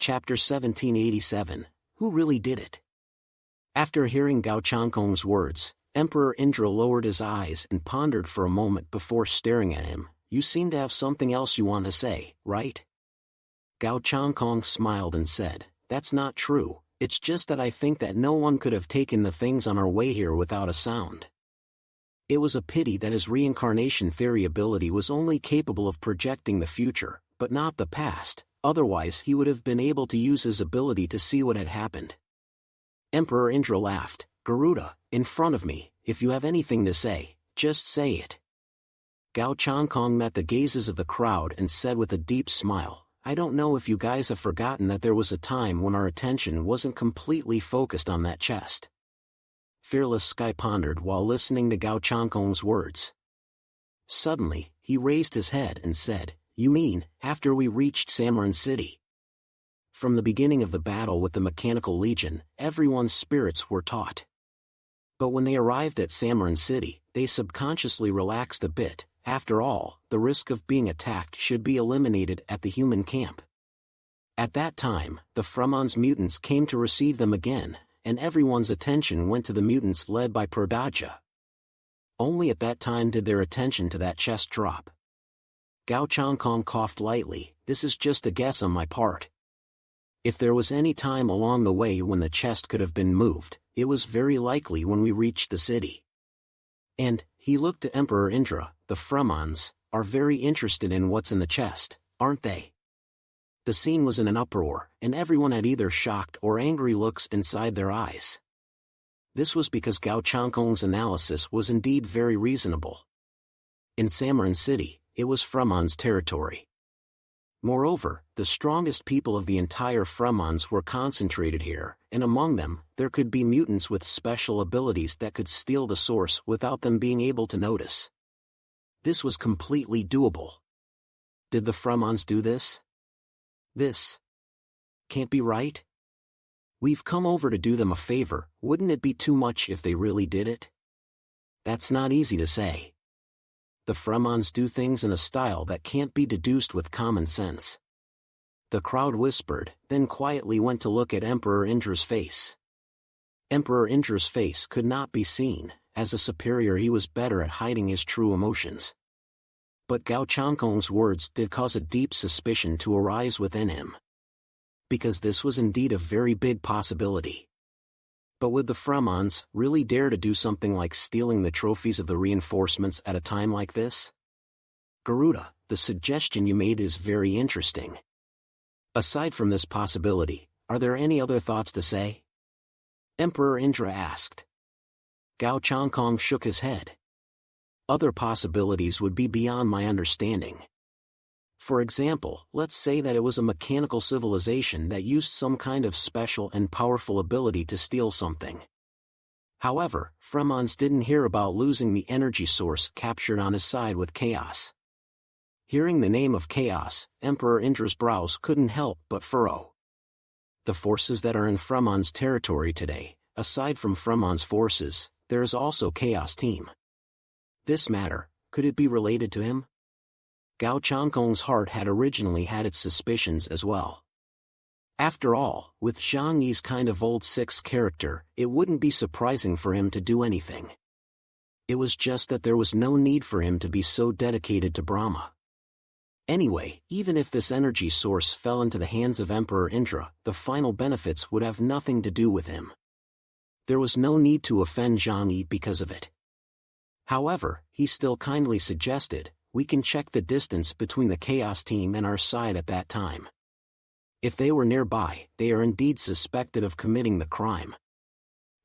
Chapter 1787, Who Really Did It? After hearing Gao Changkong's words, Emperor Indra lowered his eyes and pondered for a moment before staring at him. You seem to have something else you want to say, right? Gao Changkong smiled and said, That's not true, it's just that I think that no one could have taken the things on our way here without a sound. It was a pity that his reincarnation theory ability was only capable of projecting the future, but not the past, otherwise he would have been able to use his ability to see what had happened. Emperor Indra laughed, Garuda, in front of me, if you have anything to say, just say it. Gao Changkong met the gazes of the crowd and said with a deep smile, I don't know if you guys have forgotten that there was a time when our attention wasn't completely focused on that chest. Fearless Sky pondered while listening to Gao Changkong's words. Suddenly, he raised his head and said, You mean, after we reached Samaran City? From the beginning of the battle with the Mechanical Legion, everyone's spirits were taut. But when they arrived at Samaran City, they subconsciously relaxed a bit. After all, the risk of being attacked should be eliminated at the human camp. At that time, the Fremon's mutants came to receive them again, and everyone's attention went to the mutants led by Praja. Only at that time did their attention to that chest drop. Gao Changkong coughed lightly, This is just a guess on my part. If there was any time along the way when the chest could have been moved, it was very likely when we reached the city. And, he looked to Emperor Indra, the Fremons are very interested in what's in the chest, aren't they? The scene was in an uproar, and everyone had either shocked or angry looks inside their eyes. This was because Gao Changkong's analysis was indeed very reasonable. In Samaran City, it was Fremon's territory. Moreover, the strongest people of the entire Fremons were concentrated here, and among them, there could be mutants with special abilities that could steal the source without them being able to notice. This was completely doable. Did the Fremons do this? This can't be right. We've come over to do them a favor, wouldn't it be too much if they really did it? That's not easy to say. The Fremons do things in a style that can't be deduced with common sense. The crowd whispered, then quietly went to look at Emperor Indra's face. Emperor Indra's face could not be seen, as a superior he was better at hiding his true emotions. But Gao Changkong's words did cause a deep suspicion to arise within him. Because this was indeed a very big possibility. But would the Fremons really dare to do something like stealing the trophies of the reinforcements at a time like this? Garuda, the suggestion you made is very interesting. Aside from this possibility, are there any other thoughts to say? Emperor Indra asked. Gao Changkong shook his head. Other possibilities would be beyond my understanding. For example, let's say that it was a mechanical civilization that used some kind of special and powerful ability to steal something. However, Fremons didn't hear about losing the energy source captured on his side with Chaos. Hearing the name of Chaos, Emperor Indra's brows couldn't help but furrow. The forces that are in Fremon's territory today, aside from Fremon's forces, there is also Chaos Team. This matter, could it be related to him? Gao Changkong's heart had originally had its suspicions as well. After all, with Zhang Yi's kind of old sixth character, it wouldn't be surprising for him to do anything. It was just that there was no need for him to be so dedicated to Brahma. Anyway, even if this energy source fell into the hands of Emperor Indra, the final benefits would have nothing to do with him. There was no need to offend Zhang Yi because of it. However, he still kindly suggested, we can check the distance between the Chaos Team and our side at that time. If they were nearby, they are indeed suspected of committing the crime.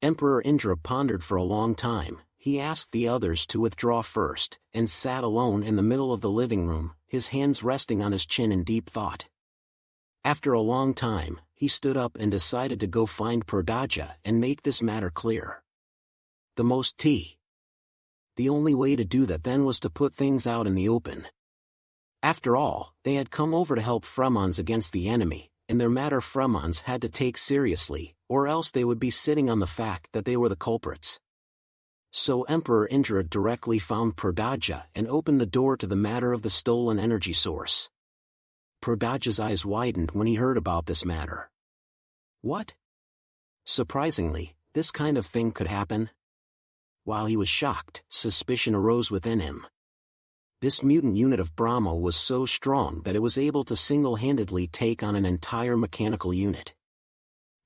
Emperor Indra pondered for a long time. He asked the others to withdraw first, and sat alone in the middle of the living room, his hands resting on his chin in deep thought. After a long time, he stood up and decided to go find Praja and make this matter clear. The most tea. The only way to do that then was to put things out in the open. After all, they had come over to help Fremons against the enemy, and their matter Fremons had to take seriously, or else they would be sitting on the fact that they were the culprits. So Emperor Indra directly found Praja and opened the door to the matter of the stolen energy source. Praja's eyes widened when he heard about this matter. What? Surprisingly, this kind of thing could happen? While he was shocked, suspicion arose within him. This mutant unit of Brahma was so strong that it was able to single-handedly take on an entire mechanical unit.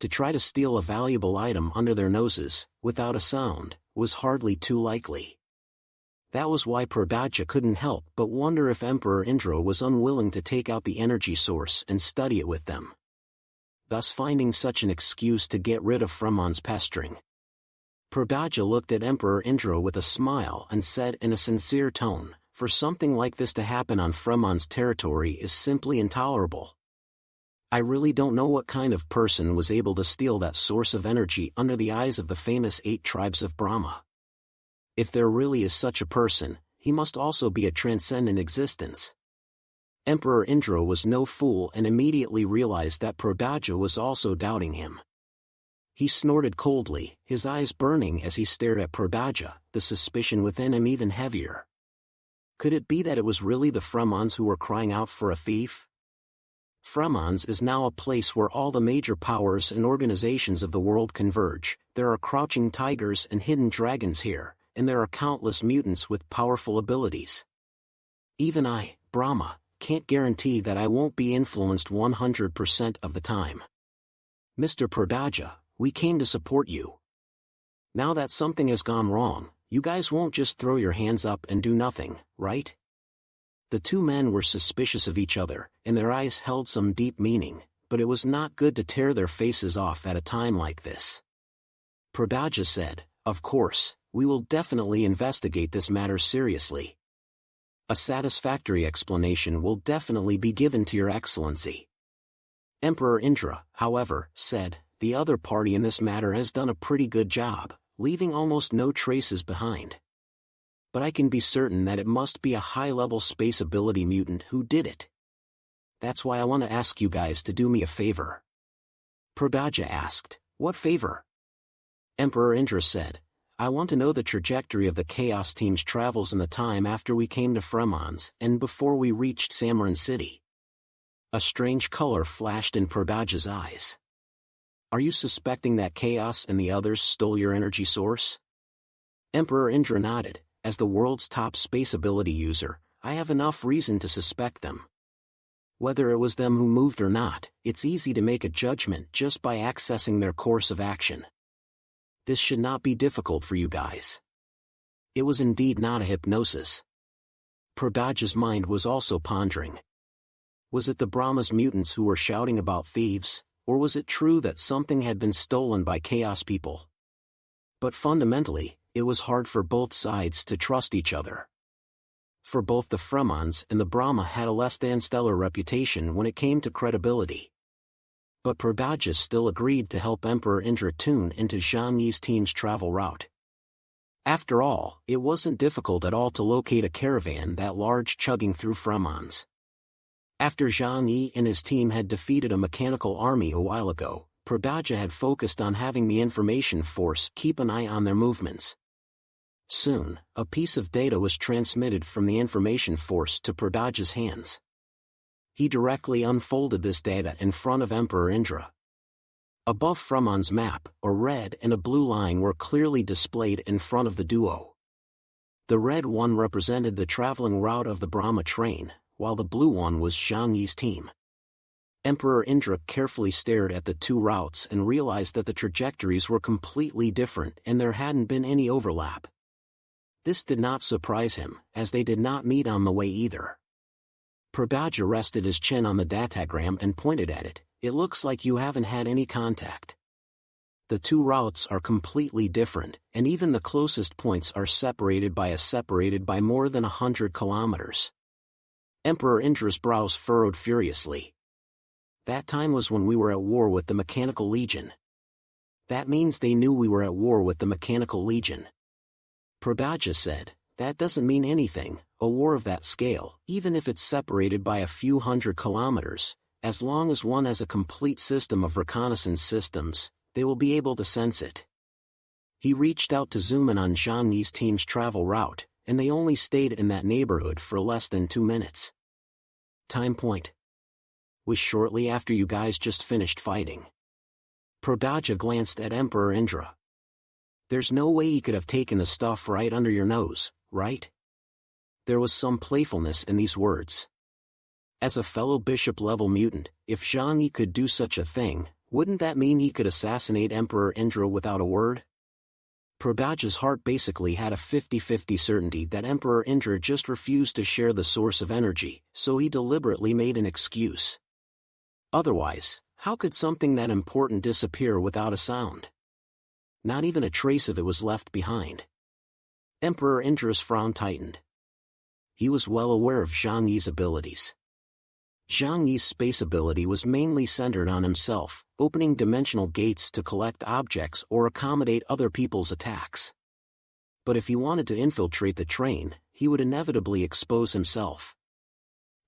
To try to steal a valuable item under their noses, without a sound, was hardly too likely. That was why Praja couldn't help but wonder if Emperor Indra was unwilling to take out the energy source and study it with them, thus finding such an excuse to get rid of Fremon's pestering. Praja looked at Emperor Indra with a smile and said in a sincere tone, "For something like this to happen on Fremon's territory is simply intolerable. I really don't know what kind of person was able to steal that source of energy under the eyes of the famous 8 tribes of Brahma. If there really is such a person, he must also be a transcendent existence." Emperor Indra was no fool and immediately realized that Praja was also doubting him. He snorted coldly, his eyes burning as he stared at Praja, the suspicion within him even heavier. Could it be that it was really the Fremons who were crying out for a thief? Fremons is now a place where all the major powers and organizations of the world converge. There are crouching tigers and hidden dragons here, and there are countless mutants with powerful abilities. Even I, Brahma, can't guarantee that I won't be influenced 100% of the time. Mr. Praja, we came to support you. Now that something has gone wrong, you guys won't just throw your hands up and do nothing, right? The two men were suspicious of each other, and their eyes held some deep meaning, but it was not good to tear their faces off at a time like this. Praja said, "Of course, we will definitely investigate this matter seriously. A satisfactory explanation will definitely be given to your excellency." Emperor Indra, however, said, "The other party in this matter has done a pretty good job, leaving almost no traces behind. But I can be certain that it must be a high-level space ability mutant who did it. That's why I want to ask you guys to do me a favor." Praja asked, "What favor?" Emperor Indra said, "I want to know the trajectory of the Chaos Team's travels in the time after we came to Fremons and before we reached Samaran City." A strange color flashed in Praja's eyes. "Are you suspecting that Chaos and the others stole your energy source?" Emperor Indra nodded. "As the world's top space ability user, I have enough reason to suspect them. Whether it was them who moved or not, it's easy to make a judgment just by accessing their course of action. This should not be difficult for you guys." It was indeed not a hypnosis. Praja's mind was also pondering. Was it the Brahma's mutants who were shouting about thieves, or was it true that something had been stolen by Chaos people? But fundamentally, it was hard for both sides to trust each other. For both the Fremons and the Brahma had a less than stellar reputation when it came to credibility. But Praja still agreed to help Emperor Indra tune into Zhang Yi's team's travel route. After all, it wasn't difficult at all to locate a caravan that large chugging through Fremons. After Zhang Yi and his team had defeated a mechanical army a while ago, Praja had focused on having the information force keep an eye on their movements. Soon, a piece of data was transmitted from the information force to Praja's hands. He directly unfolded this data in front of Emperor Indra. Above Fremon's map, a red and a blue line were clearly displayed in front of the duo. The red one represented the traveling route of the Brahma train, while the blue one was Zhang Yi's team. Emperor Indra carefully stared at the two routes and realized that the trajectories were completely different and there hadn't been any overlap. This did not surprise him, as they did not meet on the way either. Praja rested his chin on the datagram and pointed at it. "It looks like you haven't had any contact. The two routes are completely different, and even the closest points are separated by more than 100 kilometers. Emperor Indra's brows furrowed furiously. "That time was when we were at war with the Mechanical Legion." "That means they knew we were at war with the Mechanical Legion." Praja said, "That doesn't mean anything. A war of that scale, even if it's separated by a few hundred kilometers, as long as one has a complete system of reconnaissance systems, they will be able to sense it." He reached out to zoom in on Zhang Yi's team's travel route, and they only stayed in that neighborhood for less than 2 minutes. Time point. Was shortly after you guys just finished fighting. Praja glanced at Emperor Indra. There's no way he could have taken the stuff right under your nose, right? There was some playfulness in these words. As a fellow bishop-level mutant, if Zhang Yi could do such a thing, wouldn't that mean he could assassinate Emperor Indra without a word? Praja's heart basically had a 50-50 certainty that Emperor Indra just refused to share the source of energy, so he deliberately made an excuse. Otherwise, how could something that important disappear without a sound? Not even a trace of it was left behind. Emperor Indra's frown tightened. He was well aware of Zhang Yi's abilities. Zhang Yi's space ability was mainly centered on himself, opening dimensional gates to collect objects or accommodate other people's attacks. But if he wanted to infiltrate the train, he would inevitably expose himself.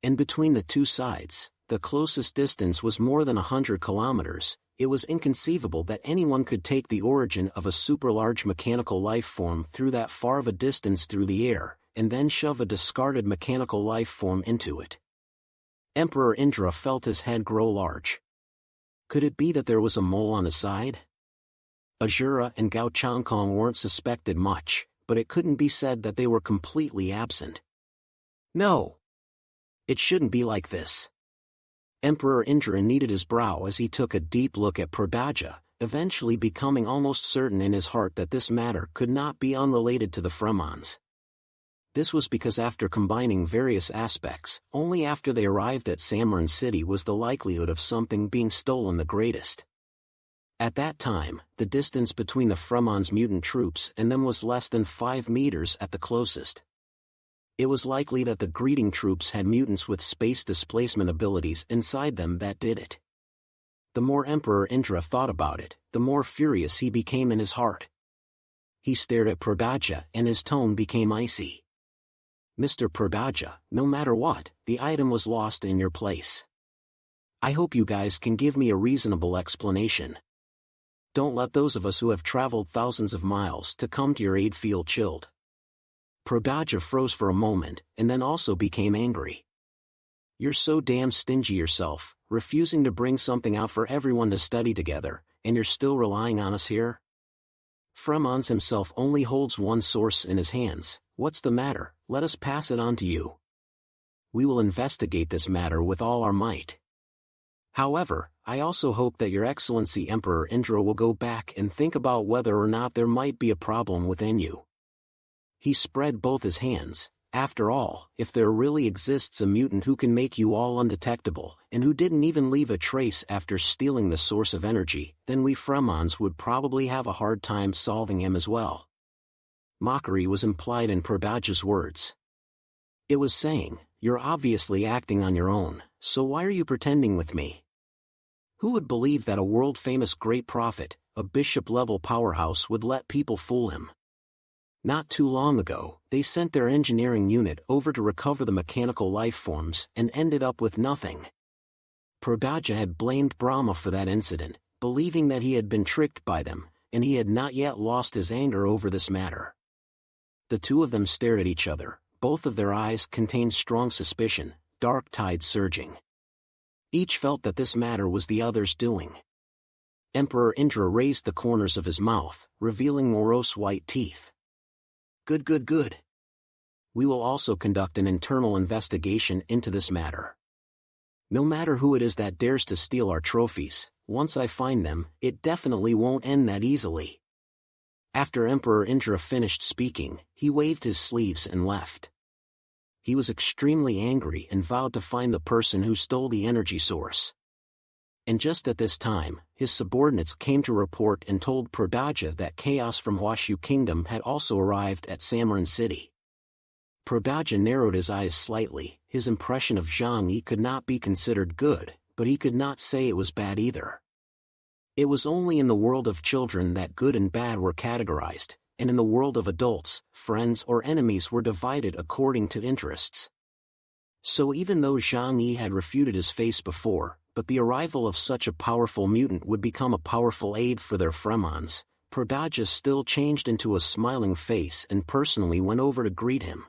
And between the two sides, the closest distance was more than 100 kilometers. It was inconceivable that anyone could take the origin of a super-large mechanical life form through that far of a distance through the air, and then shove a discarded mechanical life form into it. Emperor Indra felt his head grow large. Could it be that there was a mole on his side? Azura and Gao Changkong weren't suspected much, but it couldn't be said that they were completely absent. No! It shouldn't be like this. Emperor Indra knitted his brow as he took a deep look at Praja, eventually becoming almost certain in his heart that this matter could not be unrelated to the Fremons. This was because after combining various aspects, only after they arrived at Samran City was the likelihood of something being stolen the greatest. At that time, the distance between the Fremons' mutant troops and them was less than 5 meters at the closest. It was likely that the greeting troops had mutants with space displacement abilities inside them that did it. The more Emperor Indra thought about it, the more furious he became in his heart. He stared at Praja and his tone became icy. Mr. Praja, no matter what, the item was lost in your place. I hope you guys can give me a reasonable explanation. Don't let those of us who have traveled thousands of miles to come to your aid feel chilled. Praja froze for a moment, and then also became angry. You're so damn stingy yourself, refusing to bring something out for everyone to study together, and you're still relying on us here? Fremons himself only holds one source in his hands. What's the matter? Let us pass it on to you. We will investigate this matter with all our might. However, I also hope that Your Excellency Emperor Indra will go back and think about whether or not there might be a problem within you. He spread both his hands. After all, if there really exists a mutant who can make you all undetectable, and who didn't even leave a trace after stealing the source of energy, then we Fremons would probably have a hard time solving him as well. Mockery was implied in Praja's words. It was saying, you're obviously acting on your own, so why are you pretending with me? Who would believe that a world-famous great prophet, a bishop-level powerhouse would let people fool him? Not too long ago, they sent their engineering unit over to recover the mechanical life forms and ended up with nothing. Praja had blamed Brahma for that incident, believing that he had been tricked by them, and he had not yet lost his anger over this matter. The two of them stared at each other, both of their eyes contained strong suspicion, dark tides surging. Each felt that this matter was the other's doing. Emperor Indra raised the corners of his mouth, revealing morose white teeth. Good. We will also conduct an internal investigation into this matter. No matter who it is that dares to steal our trophies, once I find them, it definitely won't end that easily. After Emperor Indra finished speaking, he waved his sleeves and left. He was extremely angry and vowed to find the person who stole the energy source. And just at this time, his subordinates came to report and told Praja that chaos from Huashu Kingdom had also arrived at Samran City. Praja narrowed his eyes slightly. His impression of Zhang Yi could not be considered good, but he could not say it was bad either. It was only in the world of children that good and bad were categorized, and in the world of adults, friends or enemies were divided according to interests. So even though Zhang Yi had refuted his face before, but the arrival of such a powerful mutant would become a powerful aid for their Fremons, Praja still changed into a smiling face and personally went over to greet him.